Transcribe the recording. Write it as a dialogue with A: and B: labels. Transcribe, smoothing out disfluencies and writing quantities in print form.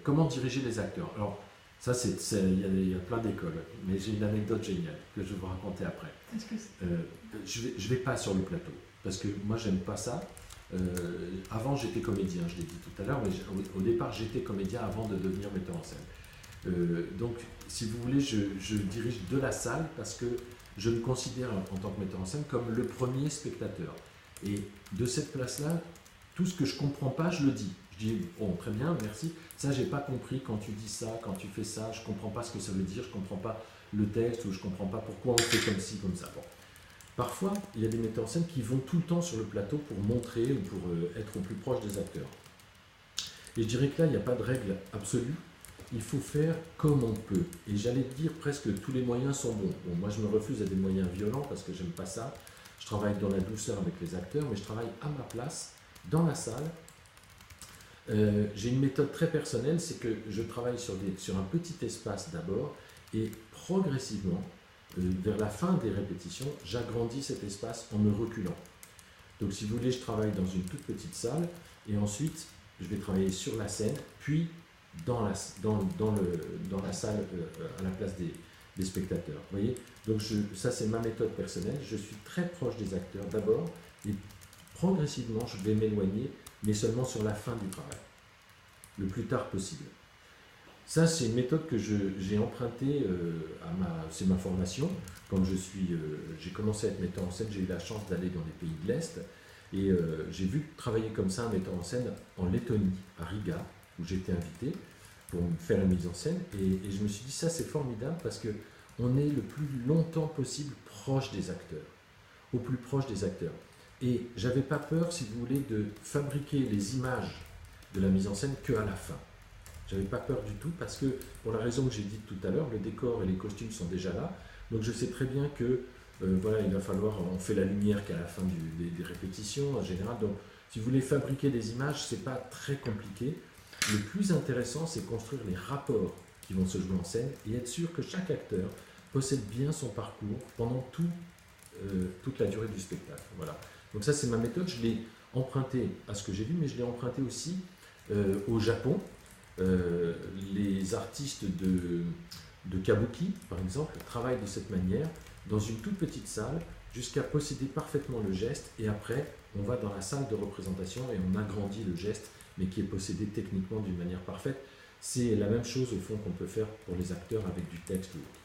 A: Comment diriger les acteurs? Alors, ça, il y a plein d'écoles, mais j'ai une anecdote géniale que je vais vous raconter après.
B: Est-ce que
A: Je vais pas sur le plateau, parce que moi, j'aime pas ça. Avant, j'étais comédien, je l'ai dit tout à l'heure, mais au départ, j'étais comédien avant de devenir metteur en scène. Donc, si vous voulez, je dirige de la salle parce que je me considère en tant que metteur en scène comme le premier spectateur. Et de cette place-là, tout ce que je comprends pas, je le dis. Je dis, bon, très bien, merci. Ça, j'ai pas compris quand tu dis ça, quand tu fais ça, je comprends pas ce que ça veut dire, je comprends pas le texte ou je comprends pas pourquoi on fait comme ci, comme ça. Bon. Parfois, il y a des metteurs en scène qui vont tout le temps sur le plateau pour montrer ou pour être au plus proche des acteurs. Et je dirais que là, il n'y a pas de règle absolue. Il faut faire comme on peut. Et j'allais dire presque tous les moyens sont bons. Bon, moi, je me refuse à des moyens violents parce que j'aime pas ça. Je travaille dans la douceur avec les acteurs, mais je travaille à ma place, dans la salle. J'ai une méthode très personnelle, c'est que je travaille sur un petit espace d'abord et progressivement, vers la fin des répétitions, j'agrandis cet espace en me reculant. Donc si vous voulez, je travaille dans une toute petite salle et ensuite je vais travailler sur la scène, puis dans la salle à la place des spectateurs. Vous voyez? Donc ça c'est ma méthode personnelle, je suis très proche des acteurs d'abord et progressivement je vais m'éloigner, mais seulement sur la fin du travail, le plus tard possible. Ça, c'est une méthode que j'ai empruntée c'est ma formation. Quand j'ai commencé à être metteur en scène, j'ai eu la chance d'aller dans les pays de l'Est et j'ai vu travailler comme ça un metteur en scène en Lettonie, à Riga, où j'étais invité pour me faire la mise en scène. Et je me suis dit, ça c'est formidable parce qu'on est le plus longtemps possible proche des acteurs, au plus proche des acteurs. Et j'avais pas peur, si vous voulez, de fabriquer les images de la mise en scène qu'à la fin. J'avais pas peur du tout parce que, pour la raison que j'ai dite tout à l'heure, le décor et les costumes sont déjà là. Donc je sais très bien que, voilà, il va falloir, on fait la lumière qu'à la fin des répétitions en général. Donc si vous voulez fabriquer des images, c'est pas très compliqué. Le plus intéressant, c'est construire les rapports qui vont se jouer en scène et être sûr que chaque acteur possède bien son parcours pendant toute la durée du spectacle. Voilà. Donc ça, c'est ma méthode. Je l'ai empruntée à ce que j'ai vu, mais je l'ai empruntée aussi au Japon. Les artistes de kabuki, par exemple, travaillent de cette manière dans une toute petite salle jusqu'à posséder parfaitement le geste et après on va dans la salle de représentation et on agrandit le geste mais qui est possédé techniquement d'une manière parfaite. C'est la même chose au fond qu'on peut faire pour les acteurs avec du texte ou autre.